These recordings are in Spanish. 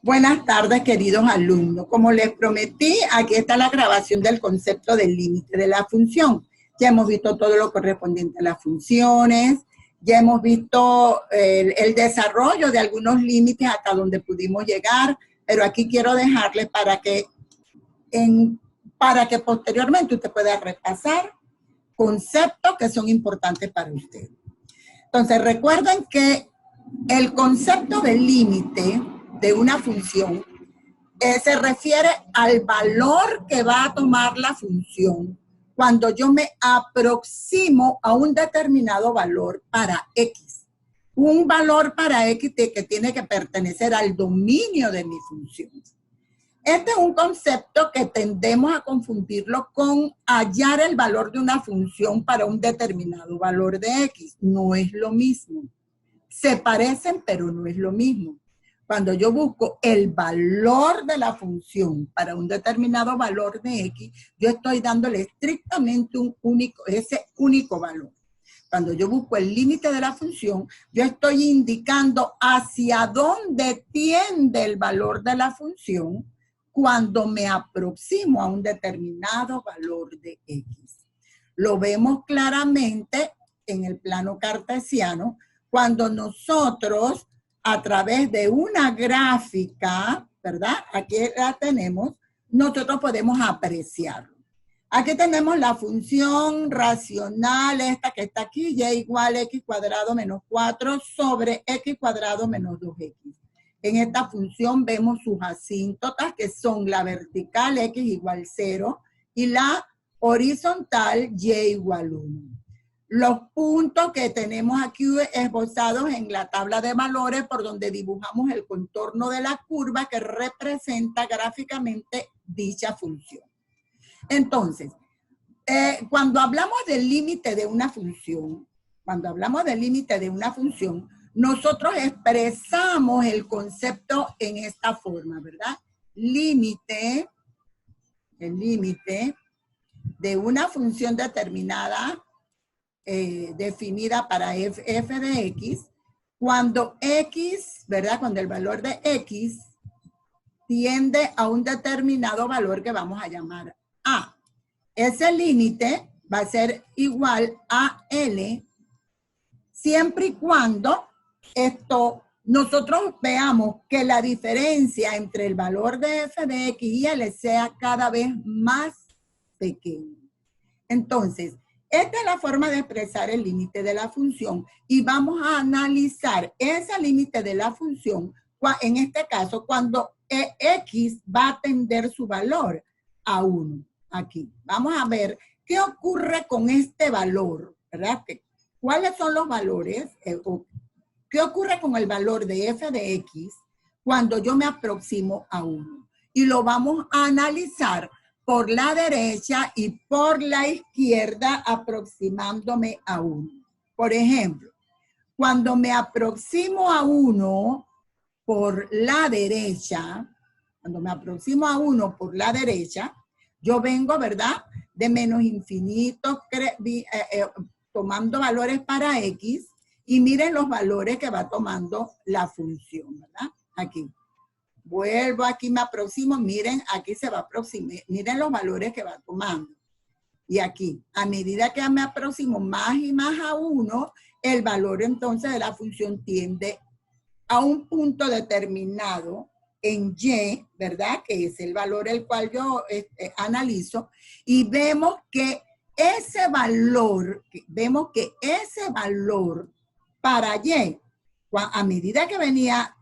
Buenas tardes, queridos alumnos. Como les prometí, aquí está la grabación del concepto del límite de la función. Ya hemos visto todo lo correspondiente a las funciones, ya hemos visto el desarrollo de algunos límites hasta donde pudimos llegar, pero aquí quiero dejarles para que posteriormente usted pueda repasar conceptos que son importantes para usted. Entonces, recuerden que el concepto del límite de una función se refiere al valor que va a tomar la función cuando yo me aproximo a un determinado valor para X. Un valor para X que tiene que pertenecer al dominio de mi función. Este es un concepto que tendemos a confundirlo con hallar el valor de una función para un determinado valor de X. No es lo mismo. Se parecen, pero no es lo mismo. Cuando yo busco el valor de la función para un determinado valor de X, yo estoy dándole estrictamente ese único valor. Cuando yo busco el límite de la función, yo estoy indicando hacia dónde tiende el valor de la función cuando me aproximo a un determinado valor de X. Lo vemos claramente en el plano cartesiano cuando nosotros, a través de una gráfica, ¿verdad? Aquí la tenemos, nosotros podemos apreciarlo. Aquí tenemos la función racional, esta que está aquí, y igual a x cuadrado menos 4 sobre x cuadrado menos 2x. En esta función vemos sus asíntotas, que son la vertical x igual 0 y la horizontal y igual 1. Los puntos que tenemos aquí esbozados en la tabla de valores por donde dibujamos el contorno de la curva que representa gráficamente dicha función. Entonces, cuando hablamos del límite de una función, nosotros expresamos el concepto en esta forma, ¿verdad? El límite de una función determinada definida para f de x, cuando x, ¿verdad? Cuando el valor de x tiende a un determinado valor que vamos a llamar a. Ese límite va a ser igual a L siempre y cuando nosotros veamos que la diferencia entre el valor de f de x y L sea cada vez más pequeño. Entonces, esta es la forma de expresar el límite de la función y vamos a analizar ese límite de la función, en este caso, cuando x va a tender su valor a 1. Aquí. Vamos a ver qué ocurre con este valor, ¿verdad? ¿Cuáles son los valores? ¿Qué ocurre con el valor de f de x cuando yo me aproximo a 1? Y lo vamos a analizar por la derecha y por la izquierda aproximándome a 1. Por ejemplo, cuando me aproximo a 1 por la derecha, yo vengo, ¿verdad? De menos infinito, tomando valores para x, y miren los valores que va tomando la función, ¿verdad? Aquí. Vuelvo aquí, me aproximo, miren, aquí se va a aproximar, miren los valores que va tomando. Y aquí, a medida que me aproximo más y más a 1, el valor entonces de la función tiende a un punto determinado en y, ¿verdad? Que es el valor el cual yo analizo, y vemos que ese valor para y, a medida que venía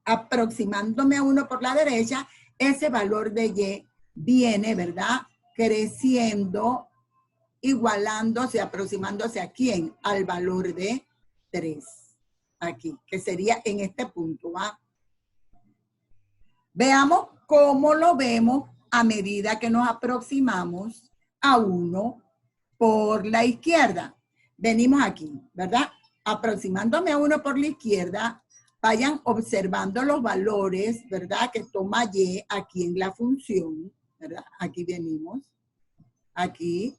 aproximándome a 1 por la derecha, ese valor de y viene, ¿verdad? Creciendo, igualándose, aproximándose ¿a quién? Al valor de 3. Aquí, que sería en este punto, ¿va? Veamos cómo lo vemos a medida que nos aproximamos a 1 por la izquierda. Venimos aquí, ¿verdad? Aproximándome a 1 por la izquierda, vayan observando los valores, ¿verdad? Que toma y aquí en la función, ¿verdad? Aquí venimos. Aquí.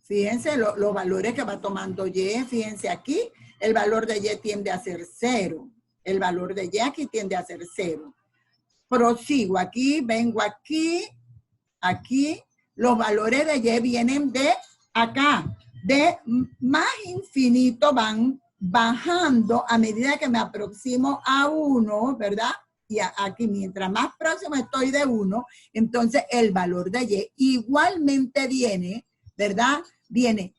Fíjense los valores que va tomando y. Fíjense aquí, el valor de y tiende a ser 0. El valor de y aquí tiende a ser 0. prosigo aquí, vengo aquí, aquí, los valores de y vienen de acá, de más infinito van bajando a medida que me aproximo a 1, ¿verdad? Y aquí, mientras más próximo estoy de 1, entonces el valor de y igualmente viene, ¿verdad? Viene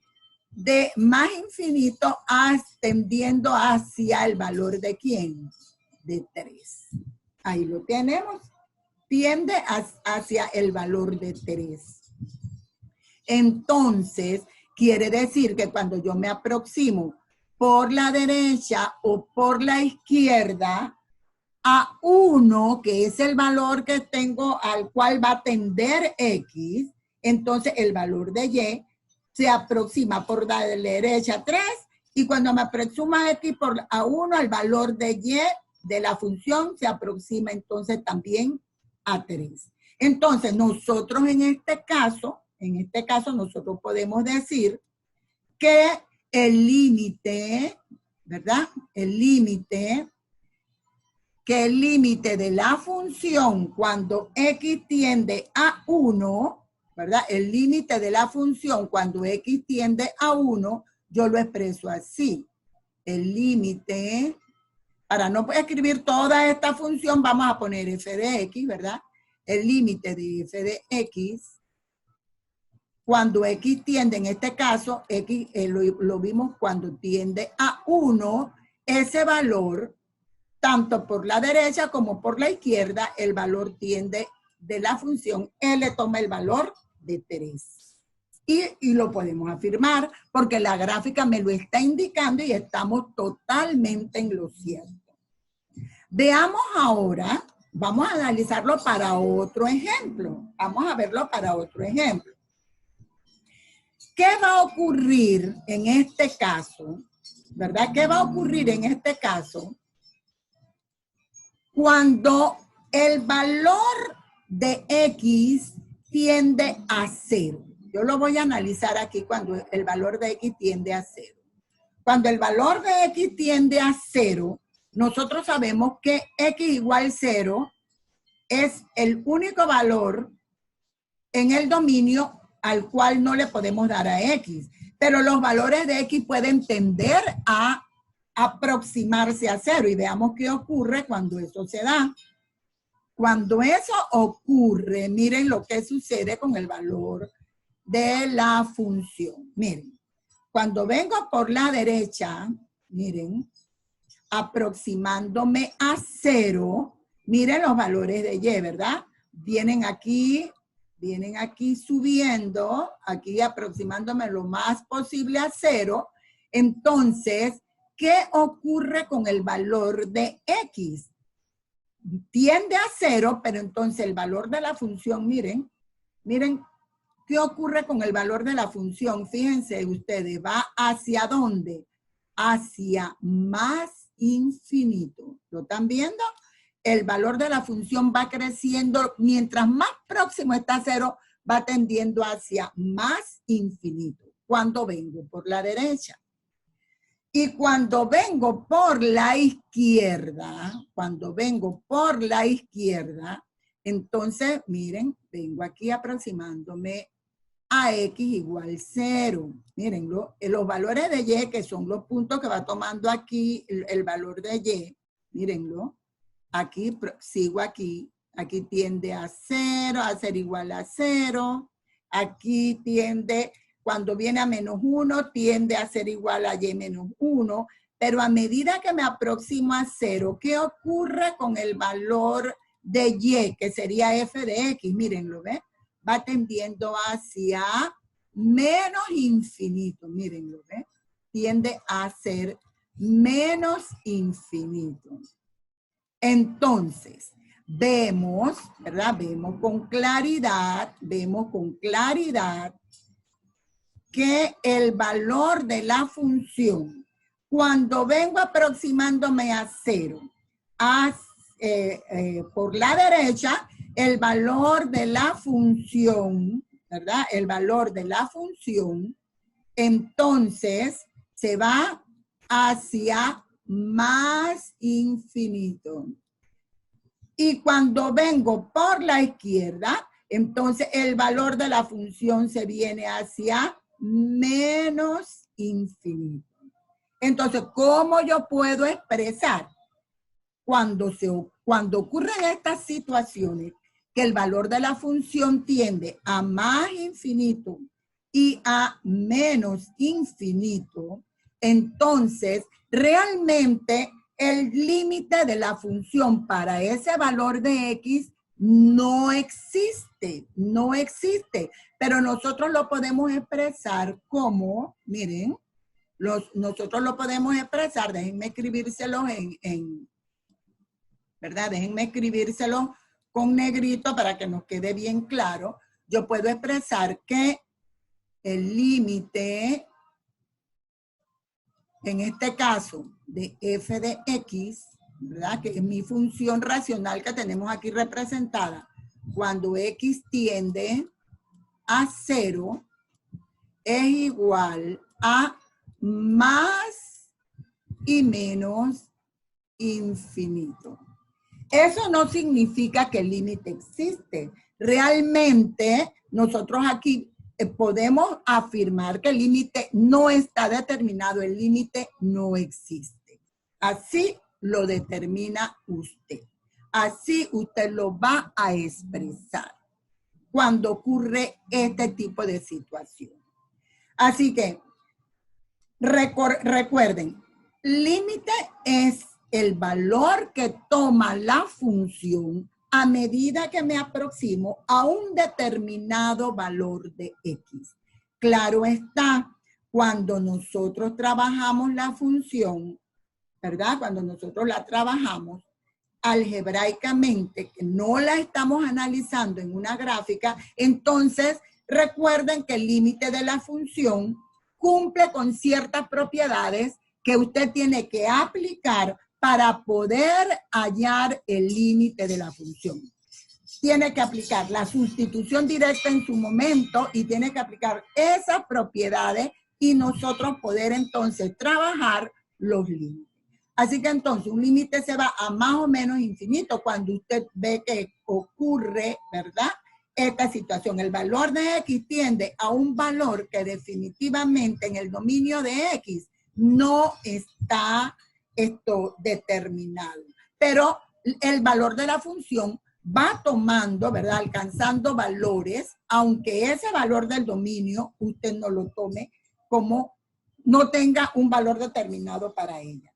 de más infinito ascendiendo hacia el valor de ¿quién? De 3. Ahí lo tenemos. Tiende hacia el valor de 3. Entonces, quiere decir que cuando yo me aproximo por la derecha o por la izquierda a 1, que es el valor que tengo al cual va a tender X, entonces el valor de Y se aproxima por la derecha a 3 y cuando me aproximo a X a 1, el valor de Y de la función se aproxima entonces también a 3. Entonces nosotros en este caso nosotros podemos decir que el límite, ¿verdad? El límite de la función cuando X tiende a 1, ¿verdad? El límite de la función cuando X tiende a 1, yo lo expreso así. El límite, para no escribir toda esta función, vamos a poner f de X, ¿verdad? El límite de f de X, cuando X tiende, en este caso, X lo vimos cuando tiende a 1, ese valor, tanto por la derecha como por la izquierda, el valor tiende de la función, L toma el valor de 3. Y lo podemos afirmar porque la gráfica me lo está indicando y estamos totalmente en lo cierto. Veamos ahora, vamos a analizarlo para otro ejemplo. Vamos a verlo para otro ejemplo. ¿Qué va a ocurrir en este caso? ¿Verdad? ¿Qué va a ocurrir en este caso? Cuando el valor de X tiende a 0. Yo lo voy a analizar aquí cuando el valor de X tiende a 0. Cuando el valor de X tiende a 0, nosotros sabemos que X igual 0 es el único valor en el dominio al cual no le podemos dar a X. Pero los valores de X pueden tender a aproximarse a 0 y veamos qué ocurre cuando eso se da. Cuando eso ocurre, miren lo que sucede con el valor de la función. Miren, cuando vengo por la derecha, miren, aproximándome a 0, miren los valores de Y, ¿verdad? Vienen aquí subiendo, aquí aproximándome lo más posible a 0. Entonces, ¿qué ocurre con el valor de X? Tiende a 0, pero entonces el valor de la función, miren, ¿qué ocurre con el valor de la función? Fíjense ustedes, ¿va hacia dónde? Hacia más infinito. ¿Lo están viendo? El valor de la función va creciendo, mientras más próximo está a 0, va tendiendo hacia más infinito. Cuando vengo por la derecha. Y cuando vengo por la izquierda, entonces, miren, vengo aquí aproximándome a X igual 0. Mírenlo, los valores de Y, que son los puntos que va tomando aquí el valor de Y, mírenlo, aquí sigo aquí tiende a 0, a ser igual a 0, aquí tiende, cuando viene a menos 1, tiende a ser igual a Y menos 1, pero a medida que me aproximo a 0, ¿qué ocurre con el valor de Y, que sería f de X? Mírenlo, ¿ven? Va tendiendo hacia menos infinito, mírenlo, ¿ven? Tiende a ser menos infinito. Entonces, vemos, ¿verdad? Vemos con claridad que el valor de la función, cuando vengo aproximándome a 0, por la derecha, el valor de la función, ¿verdad? El valor de la función, entonces, se va hacia más infinito. Y cuando vengo por la izquierda, entonces el valor de la función se viene hacia menos infinito. Entonces, ¿cómo yo puedo expresar cuando ocurren estas situaciones que el valor de la función tiende a más infinito y a menos infinito? Entonces, realmente el límite de la función para ese valor de X no existe, pero nosotros lo podemos expresar como, miren, nosotros lo podemos expresar, déjenme escribírselo ¿verdad? Déjenme escribírselo con negrito para que nos quede bien claro. Yo puedo expresar que el límite, en este caso, de f de x, ¿verdad? Que es mi función racional que tenemos aquí representada, cuando x tiende a 0, es igual a más y menos infinito. Eso no significa que el límite existe. Realmente, nosotros aquí podemos afirmar que el límite no está determinado, el límite no existe. Así lo determina usted. Así usted lo va a expresar cuando ocurre este tipo de situación. Así que, recuerden, límite es el valor que toma la función a medida que me aproximo a un determinado valor de X. Claro está, cuando nosotros trabajamos la función, ¿verdad? Cuando nosotros la trabajamos algebraicamente, que no la estamos analizando en una gráfica, entonces recuerden que el límite de la función cumple con ciertas propiedades que usted tiene que aplicar para poder hallar el límite de la función. Tiene que aplicar la sustitución directa en su momento y tiene que aplicar esas propiedades y nosotros poder entonces trabajar los límites. Así que entonces un límite se va a más o menos infinito cuando usted ve que ocurre, ¿verdad?, esta situación. El valor de X tiende a un valor que definitivamente en el dominio de X no está determinado. Pero el valor de la función va tomando, ¿verdad?, alcanzando valores, aunque ese valor del dominio usted no lo tome como, no tenga un valor determinado para ella.